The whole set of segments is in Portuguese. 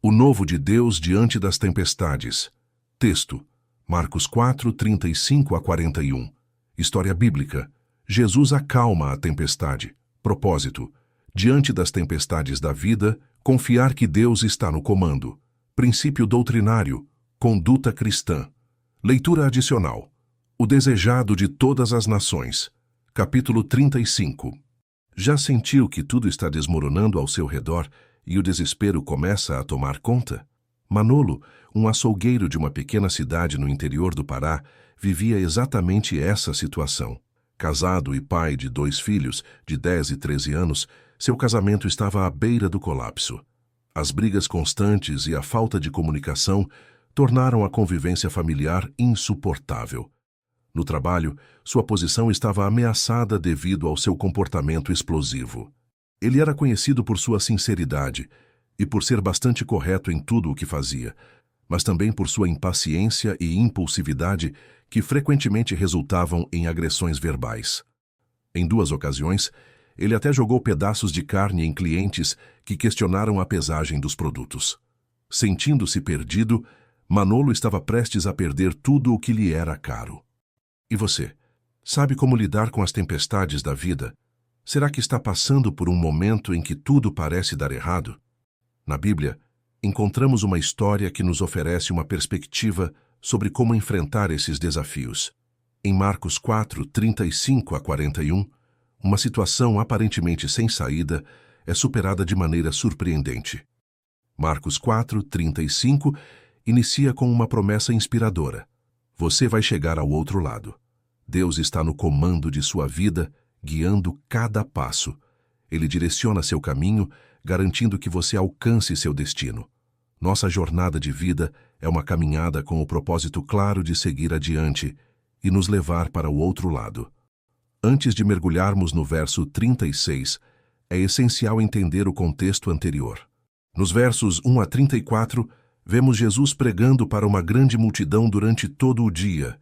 O novo de Deus diante das tempestades. Texto: Marcos 4, 35 a 41. História bíblica. Jesus acalma a tempestade. Propósito: diante das tempestades da vida, confiar que Deus está no comando. Princípio doutrinário: conduta cristã. Leitura adicional: O desejado de todas as nações. Capítulo 35. Já sentiu que tudo está desmoronando ao seu redor e o desespero começa a tomar conta? Manolo, um açougueiro de uma pequena cidade no interior do Pará, vivia exatamente essa situação. Casado e pai de 2 filhos, de 10 e 13 anos, seu casamento estava à beira do colapso. As brigas constantes e a falta de comunicação tornaram a convivência familiar insuportável. No trabalho, sua posição estava ameaçada devido ao seu comportamento explosivo. Ele era conhecido por sua sinceridade e por ser bastante correto em tudo o que fazia, mas também por sua impaciência e impulsividade que frequentemente resultavam em agressões verbais. Em 2 ocasiões, ele até jogou pedaços de carne em clientes que questionaram a pesagem dos produtos. Sentindo-se perdido, Manolo estava prestes a perder tudo o que lhe era caro. E você? Sabe como lidar com as tempestades da vida? Será que está passando por um momento em que tudo parece dar errado? Na Bíblia, encontramos uma história que nos oferece uma perspectiva sobre como enfrentar esses desafios. Em Marcos 4, 35 a 41, uma situação aparentemente sem saída é superada de maneira surpreendente. Marcos 4, 35 inicia com uma promessa inspiradora. Você vai chegar ao outro lado. Deus está no comando de sua vida, guiando cada passo. Ele direciona seu caminho, garantindo que você alcance seu destino. Nossa jornada de vida é uma caminhada com o propósito claro de seguir adiante e nos levar para o outro lado. Antes de mergulharmos no verso 36, é essencial entender o contexto anterior. Nos versos 1 a 34, vemos Jesus pregando para uma grande multidão durante todo o dia.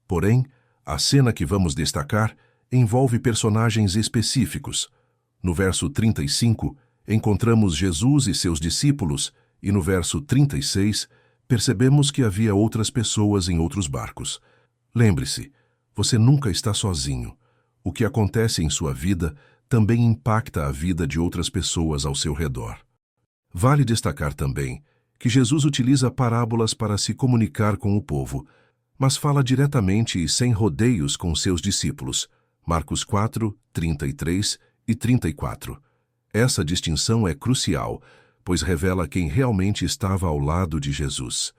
Porém, a cena que vamos destacar envolve personagens específicos. No verso 35, encontramos Jesus e seus discípulos, e no verso 36, percebemos que havia outras pessoas em outros barcos. Lembre-se, você nunca está sozinho. O que acontece em sua vida também impacta a vida de outras pessoas ao seu redor. Vale destacar também que Jesus utiliza parábolas para se comunicar com o povo, mas fala diretamente e sem rodeios com seus discípulos. Marcos 4, 33 e 34. Essa distinção é crucial, pois revela quem realmente estava ao lado de Jesus.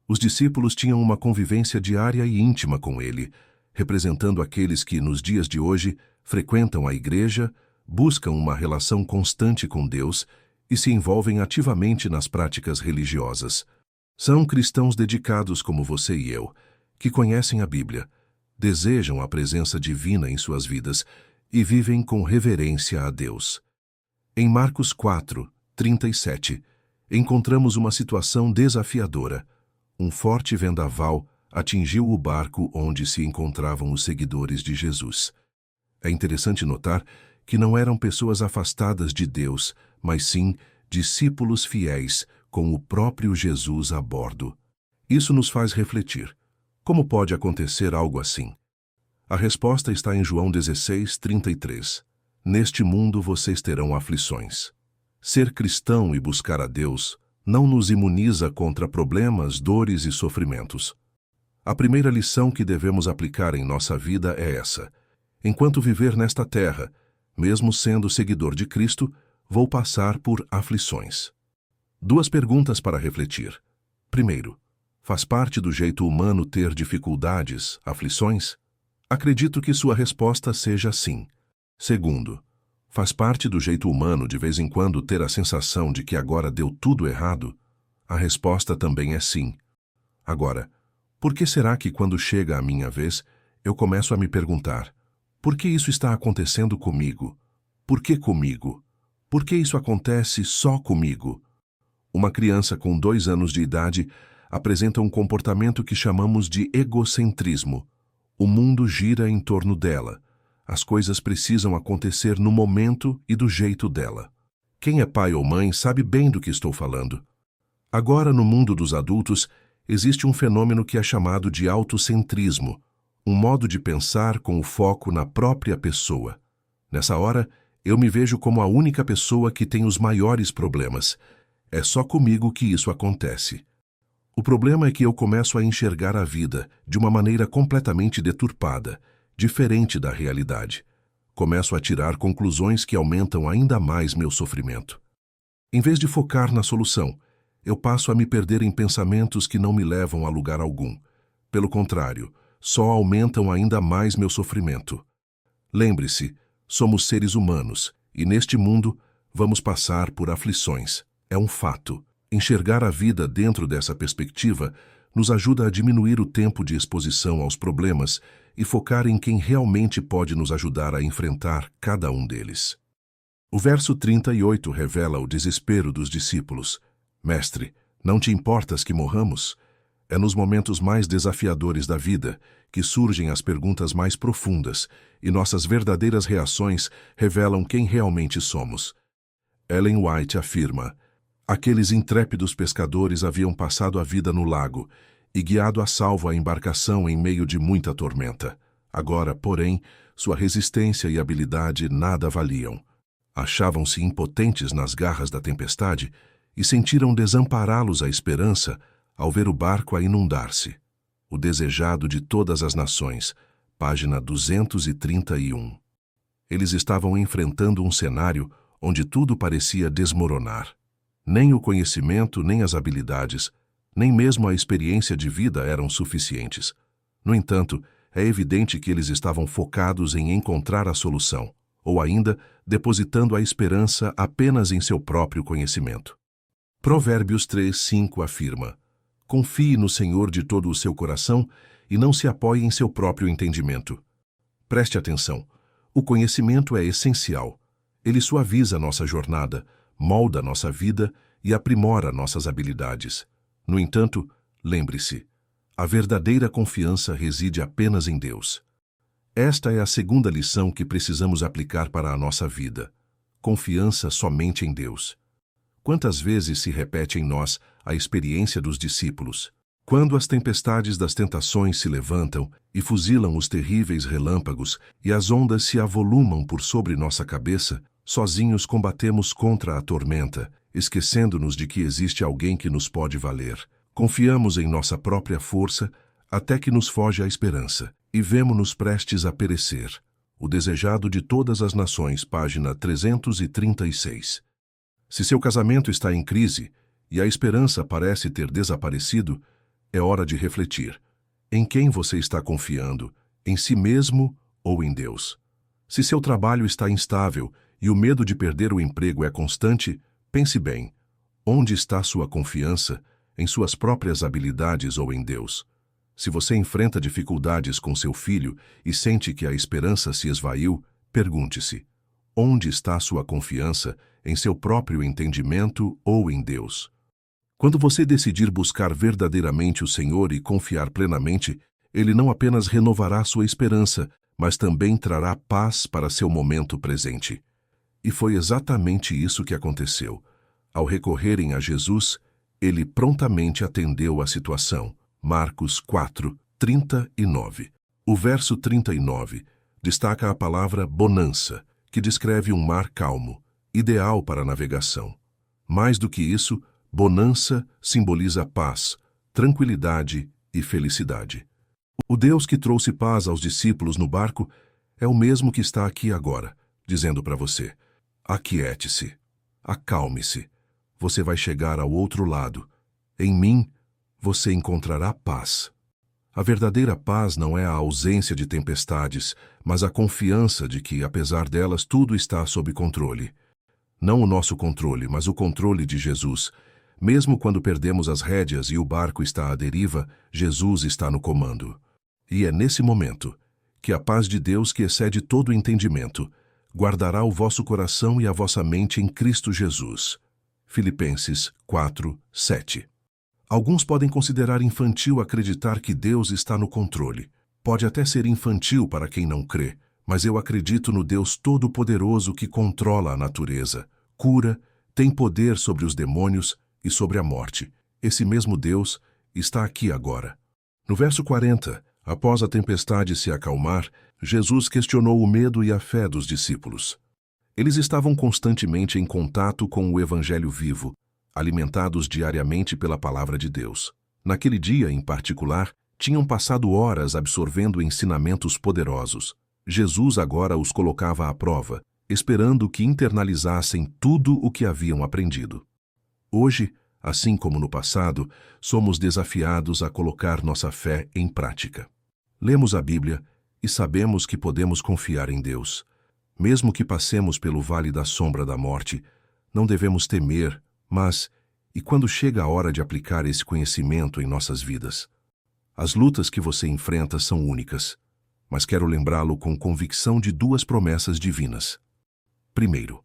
Os discípulos tinham uma convivência diária e íntima com ele, representando aqueles que, nos dias de hoje, frequentam a igreja, buscam uma relação constante com Deus e se envolvem ativamente nas práticas religiosas. São cristãos dedicados como você e eu, que conhecem a Bíblia, desejam a presença divina em suas vidas e vivem com reverência a Deus. Em Marcos 4, 37, encontramos uma situação desafiadora. Um forte vendaval atingiu o barco onde se encontravam os seguidores de Jesus. É interessante notar que não eram pessoas afastadas de Deus, mas sim discípulos fiéis com o próprio Jesus a bordo. Isso nos faz refletir. Como pode acontecer algo assim? A resposta está em João 16, 33. Neste mundo vocês terão aflições. Ser cristão e buscar a Deus não nos imuniza contra problemas, dores e sofrimentos. A primeira lição que devemos aplicar em nossa vida é essa. Enquanto viver nesta terra, mesmo sendo seguidor de Cristo, vou passar por aflições. 2 perguntas para refletir. Primeiro, faz parte do jeito humano ter dificuldades, aflições? Acredito que sua resposta seja sim. Segundo, faz parte do jeito humano de vez em quando ter a sensação de que agora deu tudo errado? A resposta também é sim. Agora, por que será que quando chega a minha vez, eu começo a me perguntar: por que isso está acontecendo comigo? Por que comigo? Por que isso acontece só comigo? Uma criança com 2 anos de idade apresenta um comportamento que chamamos de egocentrismo. O mundo gira em torno dela. As coisas precisam acontecer no momento e do jeito dela. Quem é pai ou mãe sabe bem do que estou falando. Agora, no mundo dos adultos, existe um fenômeno que é chamado de autocentrismo, um modo de pensar com o foco na própria pessoa. Nessa hora, eu me vejo como a única pessoa que tem os maiores problemas. É só comigo que isso acontece. O problema é que eu começo a enxergar a vida de uma maneira completamente deturpada, diferente da realidade. Começo a tirar conclusões que aumentam ainda mais meu sofrimento. Em vez de focar na solução, eu passo a me perder em pensamentos que não me levam a lugar algum. Pelo contrário, só aumentam ainda mais meu sofrimento. Lembre-se, somos seres humanos e neste mundo vamos passar por aflições. É um fato. Enxergar a vida dentro dessa perspectiva nos ajuda a diminuir o tempo de exposição aos problemas e focar em quem realmente pode nos ajudar a enfrentar cada um deles. O verso 38 revela o desespero dos discípulos. Mestre, não te importas que morramos? É nos momentos mais desafiadores da vida que surgem as perguntas mais profundas e nossas verdadeiras reações revelam quem realmente somos. Ellen White afirma: aqueles intrépidos pescadores haviam passado a vida no lago e guiado a salvo a embarcação em meio de muita tormenta. Agora, porém, sua resistência e habilidade nada valiam. Achavam-se impotentes nas garras da tempestade e sentiram desampará-los a esperança ao ver o barco a inundar-se. O desejado de todas as nações, página 231. Eles estavam enfrentando um cenário onde tudo parecia desmoronar. Nem o conhecimento, nem as habilidades, nem mesmo a experiência de vida eram suficientes. No entanto, é evidente que eles estavam focados em encontrar a solução, ou ainda depositando a esperança apenas em seu próprio conhecimento. Provérbios 3:5 afirma: confie no Senhor de todo o seu coração e não se apoie em seu próprio entendimento. Preste atenção, o conhecimento é essencial. Ele suaviza nossa jornada, molda nossa vida e aprimora nossas habilidades. No entanto, lembre-se, a verdadeira confiança reside apenas em Deus. Esta é a segunda lição que precisamos aplicar para a nossa vida. Confiança somente em Deus. Quantas vezes se repete em nós a experiência dos discípulos? Quando as tempestades das tentações se levantam e fuzilam os terríveis relâmpagos e as ondas se avolumam por sobre nossa cabeça, sozinhos combatemos contra a tormenta, esquecendo-nos de que existe alguém que nos pode valer. Confiamos em nossa própria força até que nos foge a esperança e vemo-nos prestes a perecer. O desejado de todas as nações, página 336. Se seu casamento está em crise e a esperança parece ter desaparecido, é hora de refletir. Em quem você está confiando? Em si mesmo ou em Deus? Se seu trabalho está instável e o medo de perder o emprego é constante, pense bem. Onde está sua confiança? Em suas próprias habilidades ou em Deus? Se você enfrenta dificuldades com seu filho e sente que a esperança se esvaiu, pergunte-se: onde está sua confiança? Em seu próprio entendimento ou em Deus? Quando você decidir buscar verdadeiramente o Senhor e confiar plenamente, Ele não apenas renovará sua esperança, mas também trará paz para seu momento presente. E foi exatamente isso que aconteceu. Ao recorrerem a Jesus, Ele prontamente atendeu à situação. Marcos 4:39. O verso 39 destaca a palavra bonança, que descreve um mar calmo, ideal para a navegação. Mais do que isso, bonança simboliza paz, tranquilidade e felicidade. O Deus que trouxe paz aos discípulos no barco é o mesmo que está aqui agora, dizendo para você: aquiete-se, acalme-se, você vai chegar ao outro lado. Em mim, você encontrará paz. A verdadeira paz não é a ausência de tempestades, mas a confiança de que, apesar delas, tudo está sob controle. Não o nosso controle, mas o controle de Jesus. Mesmo quando perdemos as rédeas e o barco está à deriva, Jesus está no comando. E é nesse momento que a paz de Deus, que excede todo o entendimento, guardará o vosso coração e a vossa mente em Cristo Jesus. Filipenses 4:7. Alguns podem considerar infantil acreditar que Deus está no controle. Pode até ser infantil para quem não crê, mas eu acredito no Deus Todo-Poderoso que controla a natureza, cura, tem poder sobre os demônios e sobre a morte. Esse mesmo Deus está aqui agora. No verso 40, após a tempestade se acalmar, Jesus questionou o medo e a fé dos discípulos. Eles estavam constantemente em contato com o Evangelho vivo, alimentados diariamente pela palavra de Deus. Naquele dia, em particular, tinham passado horas absorvendo ensinamentos poderosos. Jesus agora os colocava à prova, esperando que internalizassem tudo o que haviam aprendido. Hoje, assim como no passado, somos desafiados a colocar nossa fé em prática. Lemos a Bíblia e sabemos que podemos confiar em Deus. Mesmo que passemos pelo vale da sombra da morte, não devemos temer, mas, e quando chega a hora de aplicar esse conhecimento em nossas vidas? As lutas que você enfrenta são únicas, mas quero lembrá-lo com convicção de duas promessas divinas. Primeiro,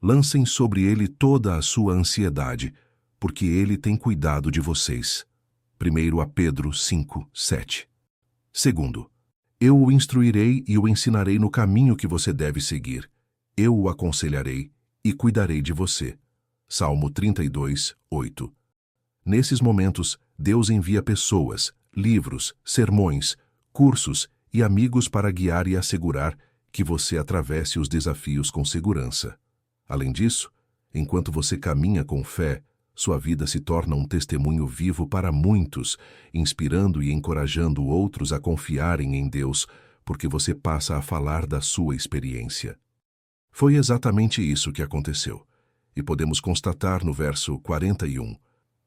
lancem sobre ele toda a sua ansiedade, porque ele tem cuidado de vocês. 1 Pedro 5, 7. Segundo, eu o instruirei e o ensinarei no caminho que você deve seguir. Eu o aconselharei e cuidarei de você. Salmo 32, 8. Nesses momentos, Deus envia pessoas, livros, sermões, cursos e amigos para guiar e assegurar que você atravesse os desafios com segurança. Além disso, enquanto você caminha com fé, sua vida se torna um testemunho vivo para muitos, inspirando e encorajando outros a confiarem em Deus, porque você passa a falar da sua experiência. Foi exatamente isso que aconteceu. E podemos constatar no verso 41,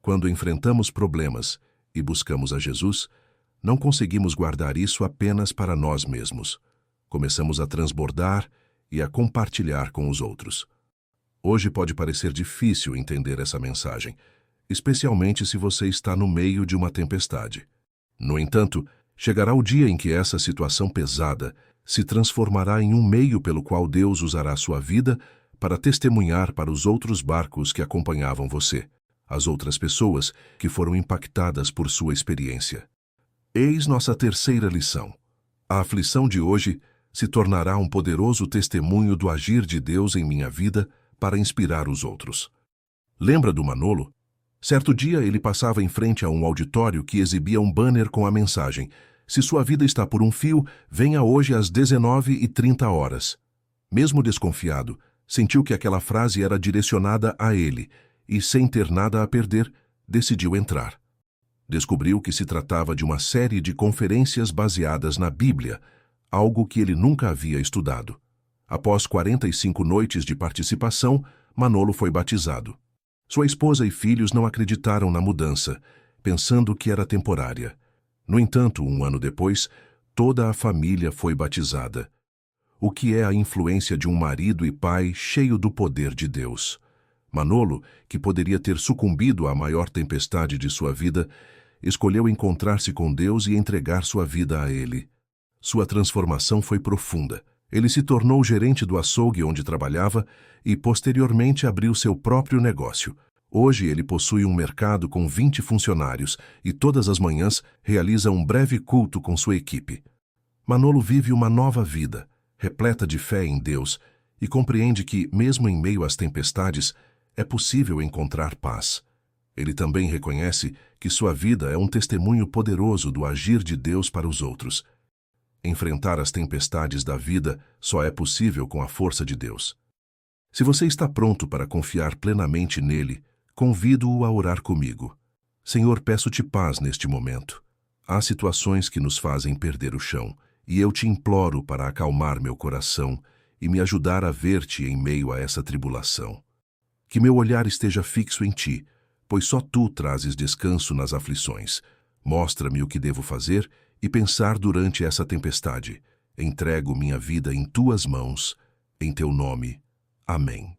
quando enfrentamos problemas e buscamos a Jesus, não conseguimos guardar isso apenas para nós mesmos. Começamos a transbordar e a compartilhar com os outros. Hoje pode parecer difícil entender essa mensagem, especialmente se você está no meio de uma tempestade. No entanto, chegará o dia em que essa situação pesada se transformará em um meio pelo qual Deus usará sua vida para testemunhar para os outros barcos que acompanhavam você, as outras pessoas que foram impactadas por sua experiência. Eis nossa terceira lição. A aflição de hoje se tornará um poderoso testemunho do agir de Deus em minha vida para inspirar os outros. Lembra do Manolo? Certo dia ele passava em frente a um auditório que exibia um banner com a mensagem: "Se sua vida está por um fio, venha hoje às 19h30. Mesmo desconfiado, sentiu que aquela frase era direcionada a ele e, sem ter nada a perder, decidiu entrar. Descobriu que se tratava de uma série de conferências baseadas na Bíblia, algo que ele nunca havia estudado. Após 45 noites de participação, Manolo foi batizado. Sua esposa e filhos não acreditaram na mudança, pensando que era temporária. No entanto, um ano depois, toda a família foi batizada. O que é a influência de um marido e pai cheio do poder de Deus? Manolo, que poderia ter sucumbido à maior tempestade de sua vida, escolheu encontrar-se com Deus e entregar sua vida a Ele. Sua transformação foi profunda. Ele se tornou gerente do açougue onde trabalhava e, posteriormente, abriu seu próprio negócio. Hoje ele possui um mercado com 20 funcionários e todas as manhãs realiza um breve culto com sua equipe. Manolo vive uma nova vida, repleta de fé em Deus, e compreende que, mesmo em meio às tempestades, é possível encontrar paz. Ele também reconhece que sua vida é um testemunho poderoso do agir de Deus para os outros. Enfrentar as tempestades da vida só é possível com a força de Deus. Se você está pronto para confiar plenamente nele, convido-o a orar comigo. Senhor, peço-te paz neste momento. Há situações que nos fazem perder o chão, e eu te imploro para acalmar meu coração e me ajudar a ver-te em meio a essa tribulação. Que meu olhar esteja fixo em ti, pois só tu trazes descanso nas aflições. Mostra-me o que devo fazer e pensar durante essa tempestade. Entrego minha vida em tuas mãos, em teu nome. Amém.